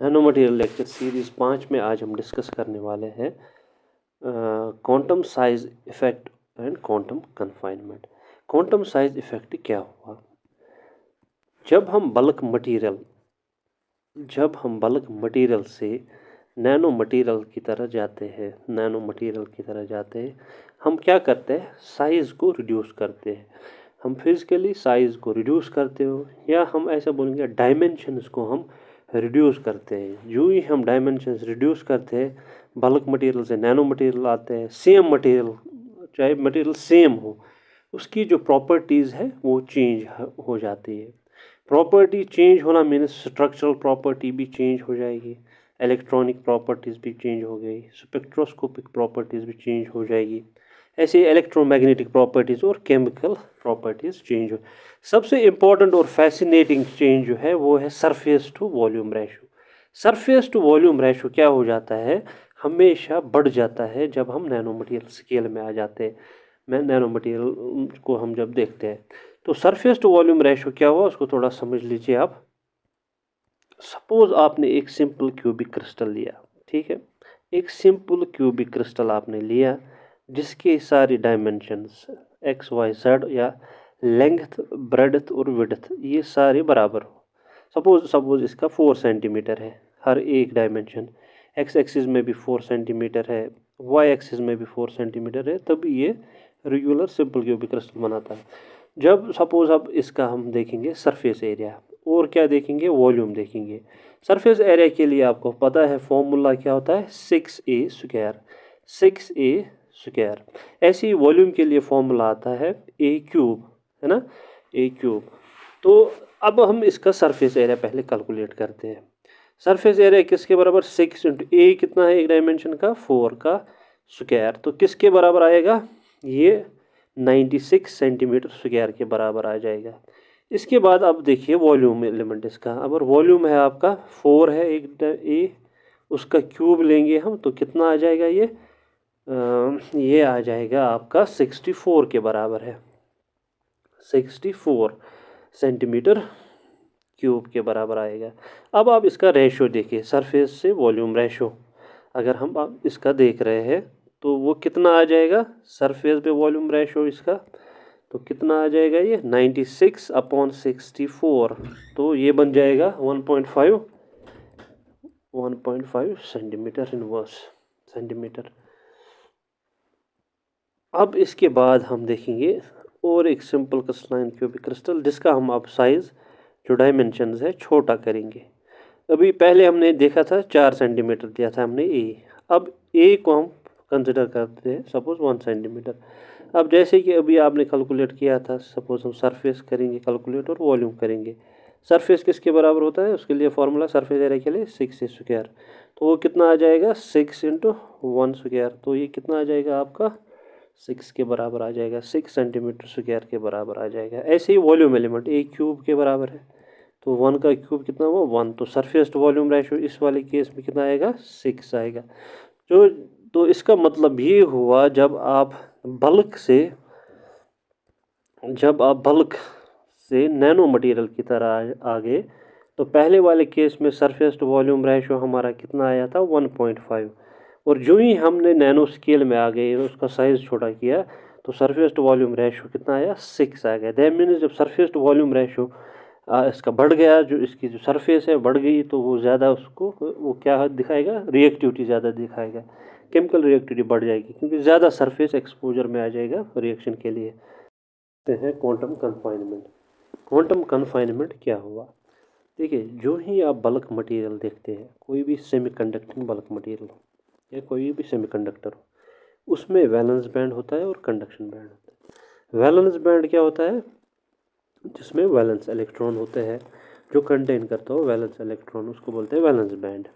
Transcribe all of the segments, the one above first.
Nano material lecture series 5 में आज हम डिस्कस करने वाले हैं quantum size effect and quantum confinement. Quantum size effect क्या हुआ जब हम बल्क मटेरियल से नैनो मटेरियल की तरह जाते हैं, हम क्या करते हैं, साइज़ को रिड्यूस करते हैं। हम फिज़िकली साइज़ को रिड्यूस करते हो या हम ऐसा बोलेंगे डायमेंशंस को हम रिड्यूस करते हैं। जो ही हम डायमेंशंस रिड्यूस करते हैं, बल्क मटेरियल से नैनो मटेरियल आते हैं। सेम मटेरियल, चाहे मटेरियल सेम हो, उसकी जो प्रॉपर्टीज़ है वो चेंज हो जाती है। प्रॉपर्टी चेंज होना मीन्स स्ट्रक्चरल प्रॉपर्टी भी चेंज हो जाएगी, इलेक्ट्रॉनिक प्रॉपर्टीज़ भी चेंज हो गई, स्पेक्ट्रोस्कोपिक प्रॉपर्टीज़ भी चेंज हो जाएगी, ऐसे इलेक्ट्रोमैग्नेटिक प्रॉपर्टीज़ और केमिकल प्रॉपर्टीज़ चेंज हो। सबसे इम्पॉर्टेंट और फैसिनेटिंग चेंज जो है वो है surface to volume ratio. Surface to volume ratio क्या हो जाता है, हमेशा बढ़ जाता है जब हम नैनो मटेरियल स्केल में आ जाते हैं। नैनो मटेरियल को हम जब देखते हैं तो सरफेस टू वॉल्यूम रेशो क्या हुआ, उसको थोड़ा समझ लीजिए आप। सपोज आपने एक सिंपल क्यूबिक क्रिस्टल लिया, ठीक है, एक सिंपल क्यूबिक क्रिस्टल आपने लिया जिसके सारी डायमेंशंस एक्स वाई जेड या लेंथ, ब्रेड्थ और विड्थ ये सारे बराबर हो। सपोज इसका 4 सेंटीमीटर है हर एक डायमेंशन, एक्स एक्सिस में भी 4 सेंटीमीटर है, वाई एक्सिस में भी 4 सेंटीमीटर है, तभी ये रेगुलर सिंपल क्यूबिक क्रिस्टल बनाता है। जब सपोज अब इसका हम देखेंगे सरफेस एरिया और क्या देखेंगे, वॉल्यूम देखेंगे। सरफेस एरिया के लिए आपको पता है फॉर्मूला क्या होता है, 6a स्क्वायर, 6a स्क्वायर। ऐसे ही वॉल्यूम के लिए फॉर्मूला आता है a क्यूब, है ना, a क्यूब। तो अब हम इसका सरफेस एरिया पहले कैलकुलेट करते हैं। सरफेस एरिया किसके बराबर, 6 इंटू a कितना है एक डायमेंशन का, 4 का स्क्वायर, तो किसके बराबर आएगा, ये 96 सेंटीमीटर स्क्वायर के बराबर आ जाएगा। इसके बाद अब देखिए वॉल्यूम एलिमेंट इसका, अगर वॉल्यूम है आपका 4 है एक ए, उसका क्यूब लेंगे हम तो कितना आ जाएगा, ये आ जाएगा आपका 64 के बराबर है, 64 सेंटीमीटर क्यूब के बराबर आएगा। अब आप इसका रेशो देखिए, सरफेस से वॉल्यूम रेशो अगर हम अब इसका देख रहे हैं तो वो कितना आ जाएगा, सरफेस पे वॉल्यूम रेशो इसका तो कितना आ जाएगा, ये 96/64, तो ये बन जाएगा 1.5 सेंटीमीटर इनवर्स सेंटीमीटर। अब इसके बाद हम देखेंगे और एक सिंपल क्रिस्टलाइन क्यूबिक क्रिस्टल जिसका हम अब साइज़ जो डायमेंशंस है छोटा करेंगे। अभी पहले हमने देखा था 4 सेंटीमीटर दिया था हमने ए, अब ए को हम कंसिडर करते हैं सपोज 1 सेंटीमीटर। अब जैसे कि अभी आपने कैलकुलेट किया था, सपोज हम सरफेस करेंगे कैलकुलेट और वॉल्यूम करेंगे। सरफेस किसके बराबर होता है, उसके लिए फॉर्मूला सरफेस एरिया के लिए 6a स्क्वायर, तो वो कितना आ जाएगा 6 इंटू 1 स्क्वायर, तो ये कितना आ जाएगा आपका 6 के बराबर आ जाएगा, 6 सेंटीमीटर स्क्वायर के बराबर आ जाएगा। ऐसे ही वॉल्यूम एलिमेंट a क्यूब के बराबर है, तो 1 का क्यूब कितना हुआ 1, तो सरफेस टू वॉल्यूम रेशो इस वाले केस में कितना आएगा 6 आएगा। तो इसका मतलब ये हुआ जब आप बल्क से नैनो मटेरियल की तरह आ गए तो पहले वाले केस में सरफेस टू वॉल्यूम रेशो हमारा कितना आया था 1.5, और जो ही हमने नैनो स्केल में आ गए उसका साइज़ छोटा किया तो सरफेस टू वॉल्यूम रेशो कितना आया 6 आ गया। दैट मीन्स जब सरफेस टू वॉल्यूम रेशो इसका बढ़ गया, जो इसकी जो सरफेस है बढ़ गई, तो वो ज़्यादा उसको वो क्या दिखाएगा, रिएक्टिविटी ज़्यादा दिखाएगा, केमिकल रिएक्टिविटी बढ़ जाएगी क्योंकि ज़्यादा सरफेस एक्सपोजर में आ जाएगा रिएक्शन के लिए। देखते हैं क्वांटम कन्फाइनमेंट। क्वांटम कन्फाइनमेंट क्या हुआ, देखिए जो ही आप बल्क मटेरियल देखते हैं, कोई भी सेमीकंडक्टिंग बल्क मटेरियल हो या कोई भी सेमीकंडक्टर हो, उसमें वैलेंस बैंड होता है और कंडक्शन बैंड होता है। वैलेंस बैंड क्या होता है, जिसमें वैलेंस इलेक्ट्रॉन होते हैं, जो कंटेन करता हो वैलेंस इलेक्ट्रॉन, उसको बोलते हैं वैलेंस बैंड।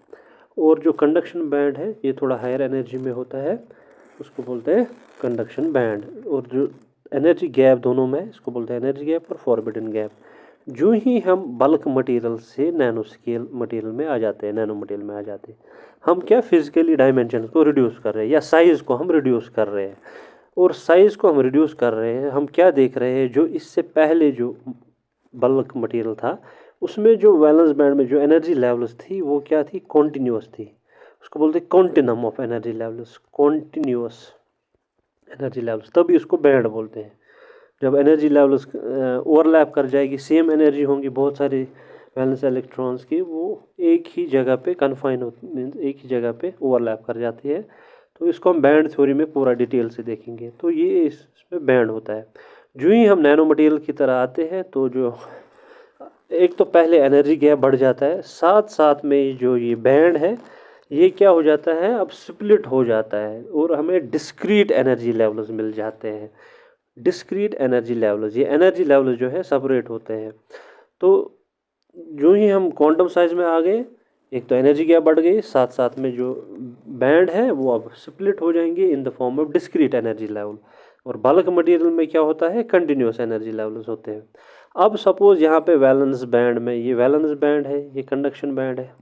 और जो कंडक्शन बैंड है ये थोड़ा हायर एनर्जी में होता है, उसको बोलते हैं कंडक्शन बैंड। और जो एनर्जी गैप दोनों में, इसको बोलते हैं एनर्जी गैप और फॉरबिडन गैप। जो ही हम बल्क मटेरियल से नैनो स्केल मटेरियल में आ जाते हैं, नैनो मटेरियल में आ जाते हैं, हम क्या फिजिकली डायमेंशन को रिड्यूस कर रहे हैं या साइज़ को हम रिड्यूस कर रहे हैं। और साइज़ को हम रिड्यूस कर रहे हैं, हम क्या देख रहे हैं, जो इससे पहले जो बल्क मटेरियल था उसमें जो वैलेंस बैंड में जो एनर्जी लेवल्स थी वो क्या थी, कॉन्टिन्यूस थी। उसको बोलते हैं continuum of energy levels, continuous energy levels, तभी उसको बैंड बोलते हैं। जब एनर्जी लेवल्स ओवरलैप कर जाएगी, सेम एनर्जी होंगी बहुत सारे वैलेंस इलेक्ट्रॉन्स की, वो एक ही जगह पे कन्फाइन होती, एक ही जगह पे ओवरलैप कर जाती है। तो इसको हम बैंड थ्योरी में पूरा डिटेल से देखेंगे। तो ये इसमें बैंड होता है। जो ही हम नैनो मटेरियल की तरह आते हैं तो जो एक तो पहले एनर्जी गैप बढ़ जाता है, साथ साथ में जो ये बैंड है ये क्या हो जाता है, अब स्प्लिट हो जाता है और हमें डिस्क्रीट एनर्जी लेवल्स मिल जाते हैं। डिस्क्रीट एनर्जी लेवल्स, ये एनर्जी लेवल्स जो है सेपरेट होते हैं। तो जो ही हम क्वांटम साइज में आ गए, एक तो एनर्जी गैप बढ़ गई, साथ साथ में जो बैंड है वो अब स्प्लिट हो जाएंगे in the form of discrete energy level. और बल्क मटेरियल में क्या होता है, कंटिन्यूस एनर्जी लेवल्स होते हैं। अब सपोज यहाँ पे वैलेंस बैंड में, ये वैलेंस बैंड है, ये कंडक्शन बैंड है।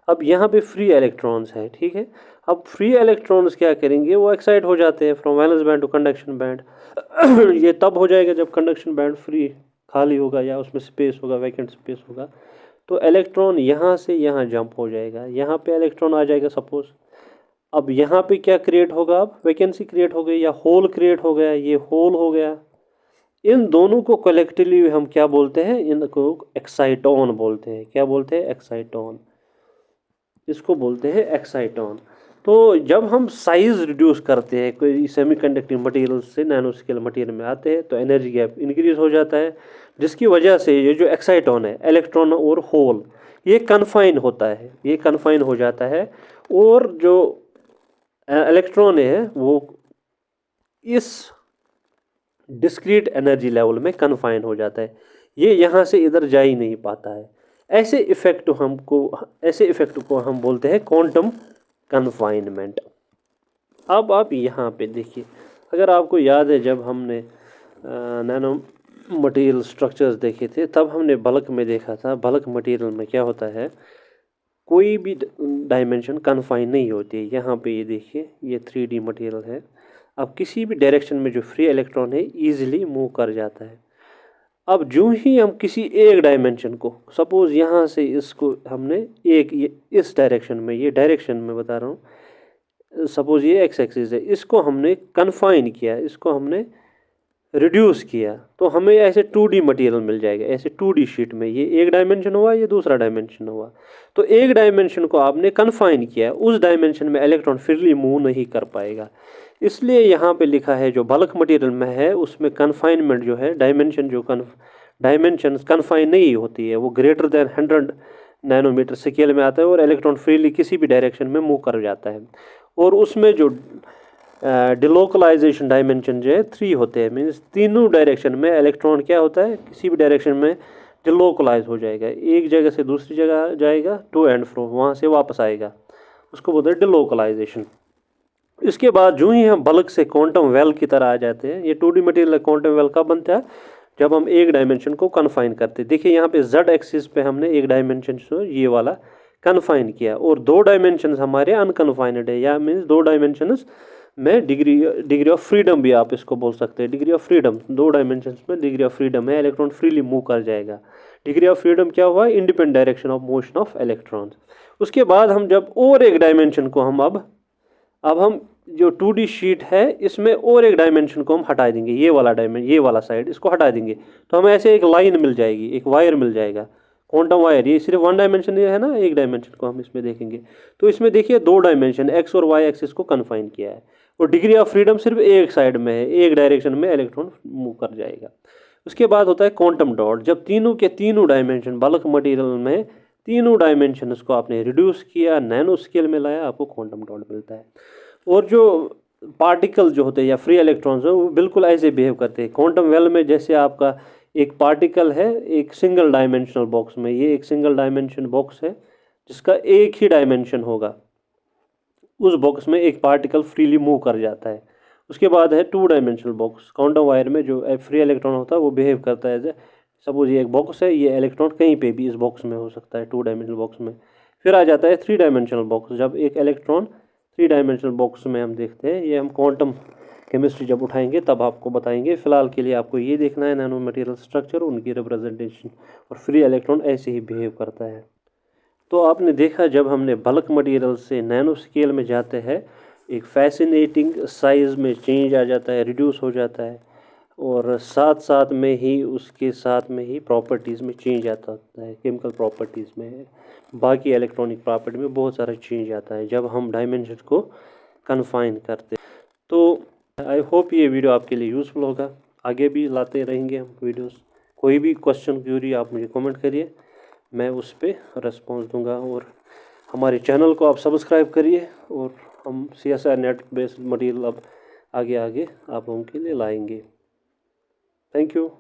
अब यहाँ पे फ्री इलेक्ट्रॉन्स है, ठीक है। अब फ्री इलेक्ट्रॉन्स क्या करेंगे, वो एक्साइट हो जाते हैं from valence band to conduction band. ये तब हो जाएगा जब कंडक्शन बैंड फ्री, खाली होगा या उसमें स्पेस होगा, वैकेंट स्पेस होगा। तो इलेक्ट्रॉन यहाँ से यहाँ जंप हो जाएगा, यहाँ पे इलेक्ट्रॉन आ जाएगा सपोज। अब यहाँ पे क्या क्रिएट होगा, अब वैकेंसी क्रिएट हो गई या होल क्रिएट हो गया, ये होल हो गया। इन दोनों को कलेक्टिवली हम क्या बोलते हैं, इनको एक्साइटोन बोलते हैं। क्या बोलते हैं, एक्साइटोन, इसको बोलते हैं एक्साइटोन। तो जब हम साइज रिड्यूस करते हैं कोई सेमीकंडक्टिंग मटेरियल से नैनो स्केल मटेरियल में आते हैं, तो एनर्जी गैप इंक्रीज हो जाता है, जिसकी वजह से ये जो एक्साइटोन है, इलेक्ट्रॉन और होल, ये कन्फाइन होता है, ये कन्फाइन हो जाता है। और जो इलेक्ट्रॉन है वो इस डिस्क्रीट एनर्जी लेवल में कन्फाइन हो जाता है, ये यहाँ से इधर जा ही नहीं पाता है। ऐसे इफेक्ट को हम बोलते हैं क्वांटम कन्फाइनमेंट। अब आप यहाँ पे देखिए, अगर आपको याद है जब हमने नैनो मटेरियल स्ट्रक्चर्स देखे थे, तब हमने बल्क में देखा था। बल्क मटेरियल में क्या होता है, कोई भी डायमेंशन कन्फाइन नहीं होती है। यहाँ पे ये देखिए, ये 3D मटेरियल है। अब किसी भी डायरेक्शन में जो फ्री इलेक्ट्रॉन है ईजिली मूव कर जाता है। अब जो ही हम किसी एक डायमेंशन को, सपोज यहाँ से इसको हमने एक, ये इस डायरेक्शन में, ये डायरेक्शन में बता रहा हूँ, सपोज ये एक्स एक्सिस है, इसको हमने कन्फाइन किया, इसको हमने रिड्यूस किया, तो हमें ऐसे 2D मटेरियल मिल जाएगा। ऐसे 2D शीट में ये एक डायमेंशन हुआ, ये दूसरा डायमेंशन हुआ। तो एक डायमेंशन को आपने कन्फाइन किया, उस डायमेंशन में इलेक्ट्रॉन फ्रीली मूव नहीं कर पाएगा। इसलिए यहाँ पे लिखा है जो बल्क मटेरियल में है उसमें कन्फाइनमेंट जो है, डायमेंशन जो डायमेंशन कन्फाइन नहीं होती है, वो ग्रेटर देन 100 नैनोमीटर स्केल में आता है और इलेक्ट्रॉन फ्रीली किसी भी डायरेक्शन में मूव कर जाता है। और उसमें जो डिलोकलाइजेशन डायमेंशन जो है 3 होते हैं, मीन्स तीनों डायरेक्शन में इलेक्ट्रॉन क्या होता है, किसी भी डायरेक्शन में डिलोकलाइज हो जाएगा, एक जगह से दूसरी जगह जाएगा, टू एंड फ्रो, वहाँ से वापस आएगा, उसको बोलते हैं डिलोकलाइजेशन। इसके बाद जो ही हम बल्क से क्वांटम वेल की तरह आ जाते हैं, ये 2D मटेरियल क्वांटम वेल कब बनता है, जब हम एक डायमेंशन को कन्फाइन करते हैं। देखिए यहाँ पे Z एक्सिस पे हमने एक डायमेंशन ये वाला कन्फाइन किया, और 2 डायमेंशन हमारे अनकन्फाइंड है, या मीन्स 2 डायमेंशन में डिग्री ऑफ फ्रीडम भी आप इसको बोल सकते हैं। डिग्री ऑफ फ्रीडम, 2 डायमेंशन में डिग्री ऑफ फ्रीडम है, इलेक्ट्रॉन फ्रीली मूव कर जाएगा। डिग्री ऑफ फ्रीडम क्या हुआ, independent direction of motion of electrons. उसके बाद हम जब और एक डायमेंशन को हम अब हम जो 2D शीट है इसमें और एक डायमेंशन को हम हटा देंगे, ये वाला ये वाला साइड इसको हटा देंगे, तो हमें ऐसे एक लाइन मिल जाएगी, एक वायर मिल जाएगा, क्वांटम वायर। ये सिर्फ 1 डायमेंशन है ना, एक डायमेंशन को हम इसमें देखेंगे। तो इसमें देखिए 2 डायमेंशन एक्स और वाई एक्सिस को कन्फाइन किया है, और डिग्री ऑफ फ्रीडम सिर्फ एक साइड में है, एक डायरेक्शन में इलेक्ट्रॉन मूव कर जाएगा। उसके बाद होता है क्वांटम डॉट, जब तीनों के तीनों डायमेंशन बल्क मटेरियल में तीनों डायमेंशन को आपने रिड्यूस किया, नैनो स्केल में लाया, आपको क्वांटम डॉट मिलता है। और जो पार्टिकल जो होते हैं या फ्री इलेक्ट्रॉन्स हो, वो बिल्कुल ऐसे बिहेव करते हैं क्वांटम वेल में, जैसे आपका एक पार्टिकल है एक सिंगल डायमेंशनल बॉक्स में, ये एक सिंगल डायमेंशन बॉक्स है जिसका एक ही डायमेंशन होगा, उस बॉक्स में एक पार्टिकल फ्रीली मूव कर जाता है। उसके बाद है 2 डायमेंशनल बॉक्स, क्वांटम वायर में जो फ्री इलेक्ट्रॉन होता है वो बिहेव करता है सपोज ये एक बॉक्स है, ये इलेक्ट्रॉन कहीं पे भी इस बॉक्स में हो सकता है, 2 डायमेंशनल बॉक्स में। फिर आ जाता है 3 डायमेंशनल बॉक्स, जब एक इलेक्ट्रॉन 3 डायमेंशनल बॉक्स में हम देखते हैं, ये हम क्वांटम केमिस्ट्री जब उठाएंगे तब आपको बताएंगे। फ़िलहाल के लिए आपको ये देखना है नैनो मटेरियल स्ट्रक्चर, उनकी रिप्रेजेंटेशन, और फ्री इलेक्ट्रॉन ऐसे ही बिहेव करता है। तो आपने देखा जब हमने बल्क मटेरियल से नैनो स्केल में जाते हैं, एक फैसिनेटिंग साइज़ में चेंज आ जाता है, रिड्यूस हो जाता है, और साथ साथ में ही उसके साथ में ही प्रॉपर्टीज़ में चेंज आता है, केमिकल प्रॉपर्टीज़ में, बाकी इलेक्ट्रॉनिक प्रॉपर्टी में बहुत सारा चेंज आता है जब हम डायमेंशन को कन्फाइन करते। तो आई होप ये वीडियो आपके लिए यूज़फुल होगा, आगे भी लाते रहेंगे हम वीडियोस। कोई भी क्वेश्चन क्यूरी आप मुझे कमेंट करिए, मैं उस पर रेस्पॉन्स दूंगा। और हमारे चैनल को आप सब्सक्राइब करिए, और हम CSIR नेट बेस्ड मटेरियल अब आगे आगे आप लोगों के लिए लाएंगे। Thank you.